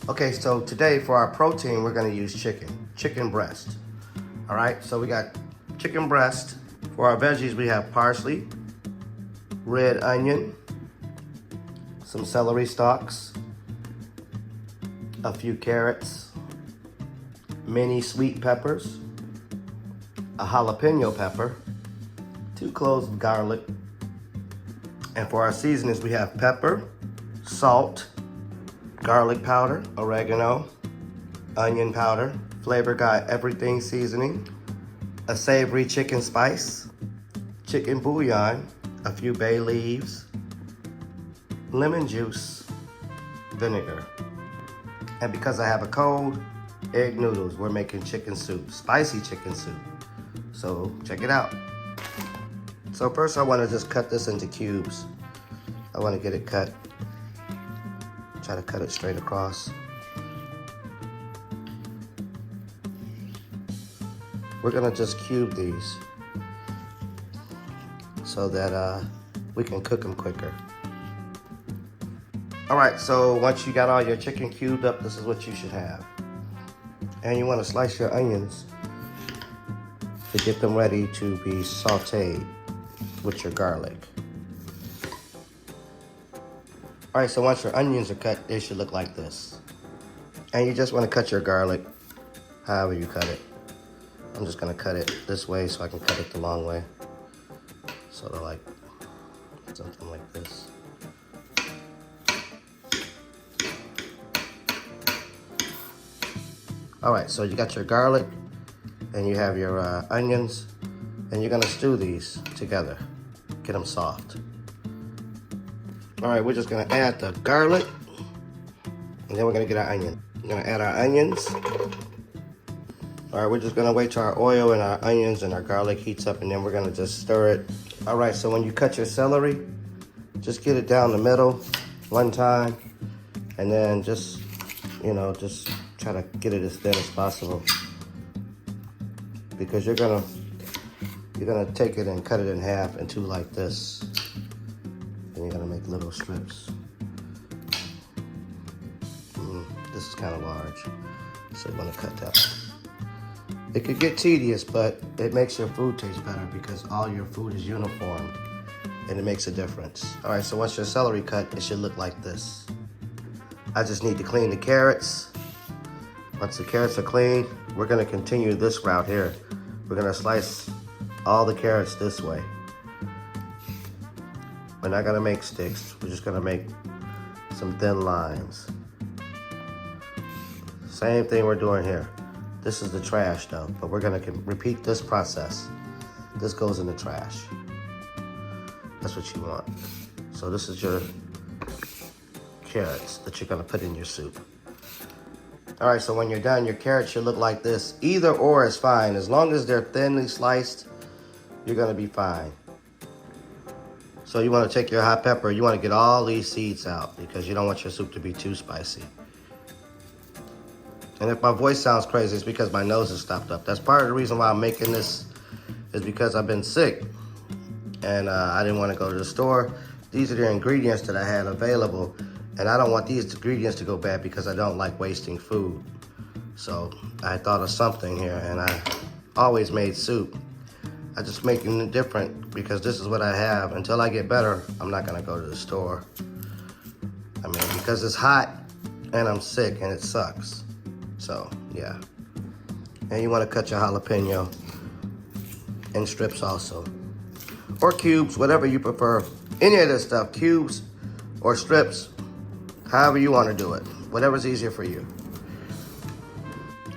Okay, so today for our protein, we're gonna use chicken breast. All right, so we got chicken breast. For our veggies, we have parsley, red onion, some celery stalks, a few carrots, mini sweet peppers, a jalapeno pepper, 2 cloves of garlic, and for our seasonings, we have pepper, salt, garlic powder, oregano, onion powder, Flavor Got Everything seasoning, a savory chicken spice, chicken bouillon, a few bay leaves, lemon juice, vinegar. And because I have a cold, egg noodles. We're making chicken soup, spicy chicken soup. So check it out. So first I want to just cut this into cubes. I want to get it cut. Try to cut it straight across. We're gonna just cube these so that we can cook them quicker. All right, so once you got all your chicken cubed up, this is what you should have. And you wanna slice your onions to get them ready to be sauteed with your garlic. All right, so once your onions are cut, they should look like this. And you just wanna cut your garlic however you cut it. I'm just gonna cut it this way so I can cut it the long way. Sort of like something like this. All right, so you got your garlic and you have your onions, and you're gonna stew these together, get them soft. All right, we're just gonna add the garlic, and then we're gonna get our onion. We're gonna add our onions. All right, we're just gonna wait till our oil and our onions and our garlic heats up, and then we're gonna just stir it. All right, so when you cut your celery, just get it down the middle one time, and then just, just try to get it as thin as possible, because you're gonna take it and cut it in half into like this, and you're gonna make little strips. This is kind of large, so you wanna cut that. It could get tedious, but it makes your food taste better because all your food is uniform and it makes a difference. All right, so once your celery cut, it should look like this. I just need to clean the carrots. Once the carrots are clean, we're gonna continue this route here. We're gonna slice all the carrots this way. We're not gonna make sticks. We're just gonna make some thin lines. Same thing we're doing here. This is the trash though, but we're gonna repeat this process. This goes in the trash. That's what you want. So this is your carrots that you're gonna put in your soup. All right, so when you're done, your carrots should look like this. Either or is fine. As long as they're thinly sliced, you're gonna be fine. So you wanna take your hot pepper, you wanna get all these seeds out because you don't want your soup to be too spicy. And if my voice sounds crazy, it's because my nose is stopped up. That's part of the reason why I'm making this, is because I've been sick and I didn't want to go to the store. These are the ingredients that I had available, and I don't want these ingredients to go bad because I don't like wasting food. So I thought of something here, and I always made soup. I just making it different because this is what I have. Until I get better, I'm not gonna go to the store. I mean, because it's hot and I'm sick and it sucks. So, yeah. And you want to cut your jalapeno in strips also. Or cubes, whatever you prefer. Any of this stuff, cubes or strips, however you want to do it. Whatever's easier for you.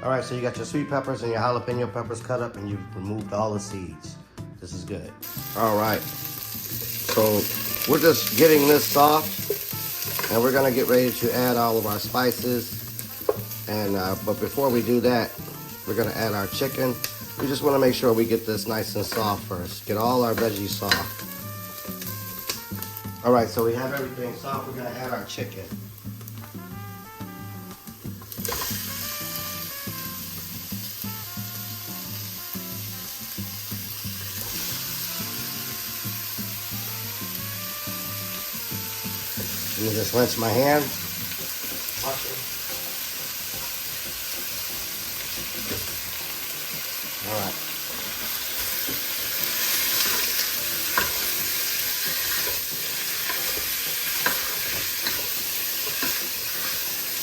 All right, so you got your sweet peppers and your jalapeno peppers cut up, and you've removed all the seeds. This is good. All right, so we're just getting this soft, and we're gonna get ready to add all of our spices. And but before we do that, we're gonna add our chicken. We just wanna make sure we get this nice and soft first. Get all our veggies soft. All right, so we have everything soft. We're gonna add our chicken. Let me just rinse my hands. Wash it. All right.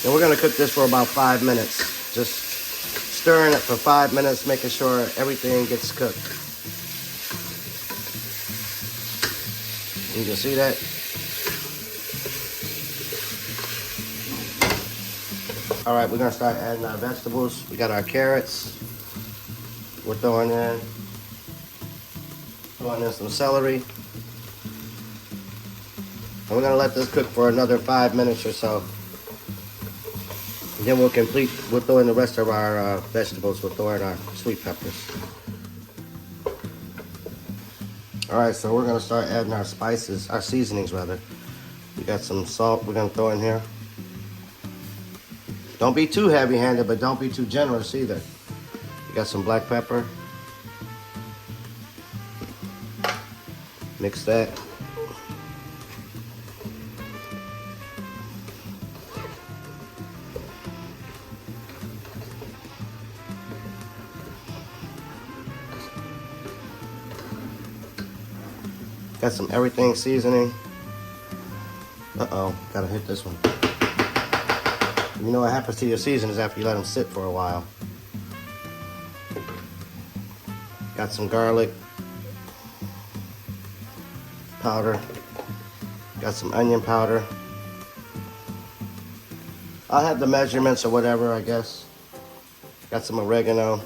And we're gonna cook this for about 5 minutes. Just stirring it for 5 minutes, making sure everything gets cooked. You can see that? All right, we're gonna start adding our vegetables. We got our carrots. We're throwing in some celery. And we're gonna let this cook for another 5 minutes or so. And then we'll throw in the rest of our vegetables. We'll throw in our sweet peppers. All right, so we're gonna start adding our spices, our seasonings rather. We got some salt we're gonna throw in here. Don't be too heavy-handed, but don't be too generous either. You got some black pepper. Mix that. Got some everything seasoning. Uh-oh, gotta hit this one. You know what happens to your seasonings after you let them sit for a while. Got some garlic powder. Got some onion powder. I'll have the measurements or whatever, I guess. Got some oregano,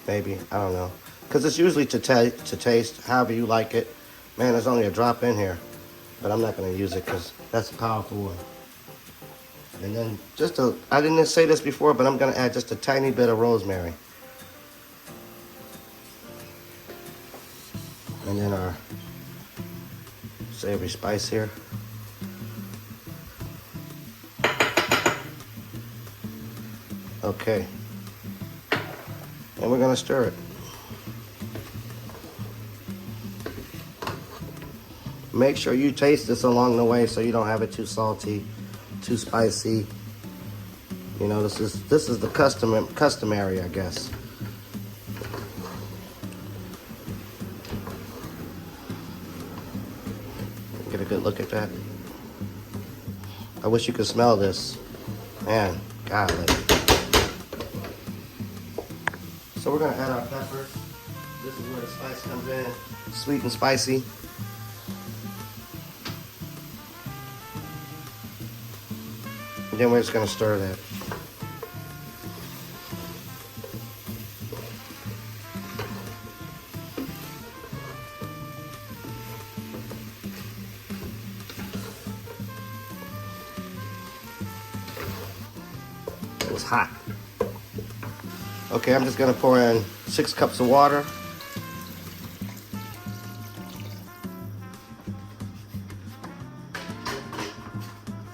maybe, I don't know. Because it's usually to taste, however you like it. Man, there's only a drop in here, but I'm not gonna use it because that's a powerful one. And then I didn't say this before, but I'm gonna add just a tiny bit of rosemary. And then our savory spice here. Okay. And we're gonna stir it. Make sure you taste this along the way so you don't have it too salty, too spicy. You know, this is the customary, I guess. Get a good look at that. I wish you could smell this. Man, golly. So we're gonna add our peppers. This is where the spice comes in. Sweet and spicy. And then we're just gonna stir that. It was hot. Okay, I'm just gonna pour in 6 cups of water.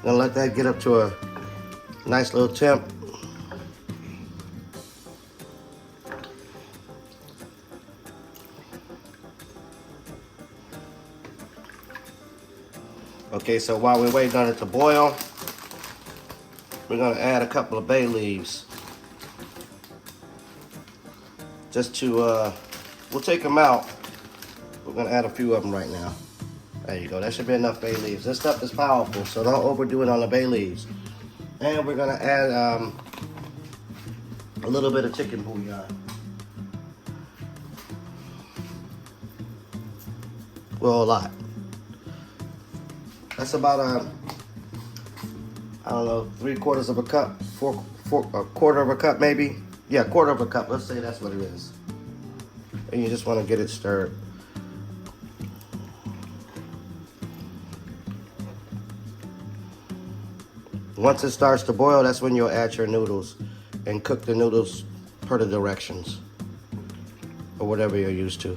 Gonna let that get up to a nice little temp. Okay, so while we're waiting on it to boil, we're gonna add a couple of bay leaves. Just to, we'll take them out. We're gonna add a few of them right now. There you go, that should be enough bay leaves. This stuff is powerful, so don't overdo it on the bay leaves. And we're gonna add a little bit of chicken bouillon. Well, a lot. That's about I don't know, 3/4 of a cup, a quarter of a cup maybe. Yeah, quarter of a cup. Let's say that's what it is. And you just want to get it stirred. Once it starts to boil, that's when you'll add your noodles and cook the noodles per the directions or whatever you're used to.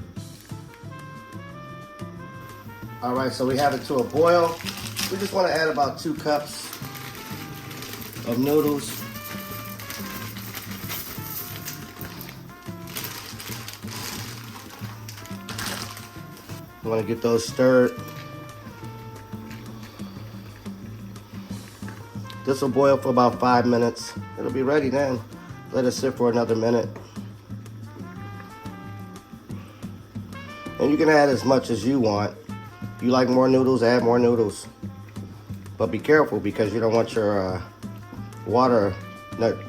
All right, so we have it to a boil. We just want to add about 2 cups of noodles. You want to get those stirred. This will boil for about 5 minutes. It'll be ready then. Let it sit for another minute. And you can add as much as you want. If you like more noodles, add more noodles. But be careful because you don't want your water,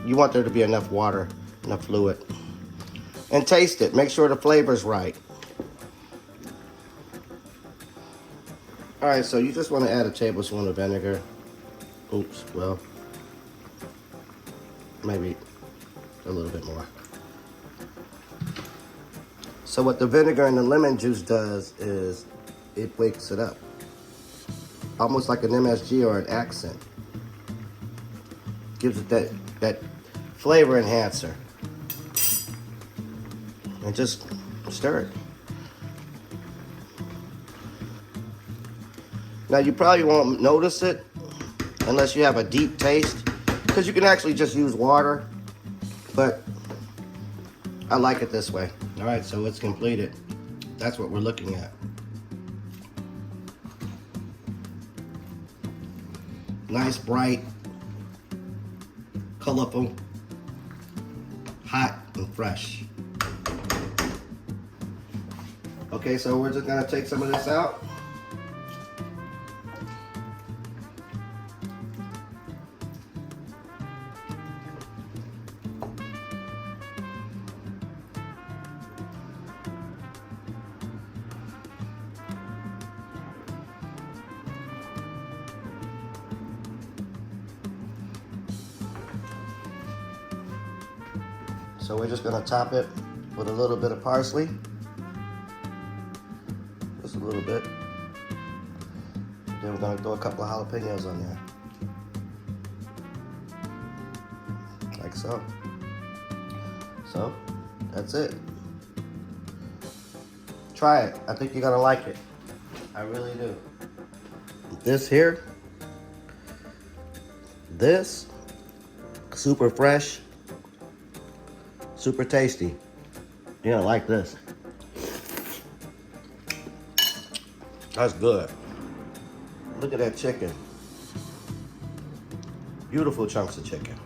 you want there to be enough water, enough fluid. And taste it, make sure the flavor's right. All right, so you just want to add a tablespoon of vinegar. Oops, well, maybe a little bit more. So what the vinegar and the lemon juice does is it wakes it up. Almost like an MSG or an accent. Gives it that flavor enhancer. And just stir it. Now you probably won't notice it unless you have a deep taste, because you can actually just use water, but I like it this way. All right, so it's completed. That's what we're looking at. Nice, bright, colorful, hot, and fresh. Okay, so we're just gonna take some of this out. So we're just gonna top it with a little bit of parsley. Just a little bit. Then we're gonna throw a couple of jalapeños on there. Like so. So, that's it. Try it. I think you're gonna like it. I really do. This here, this, super fresh, super tasty. You're gonna like this. That's good. Look at that chicken. Beautiful chunks of chicken.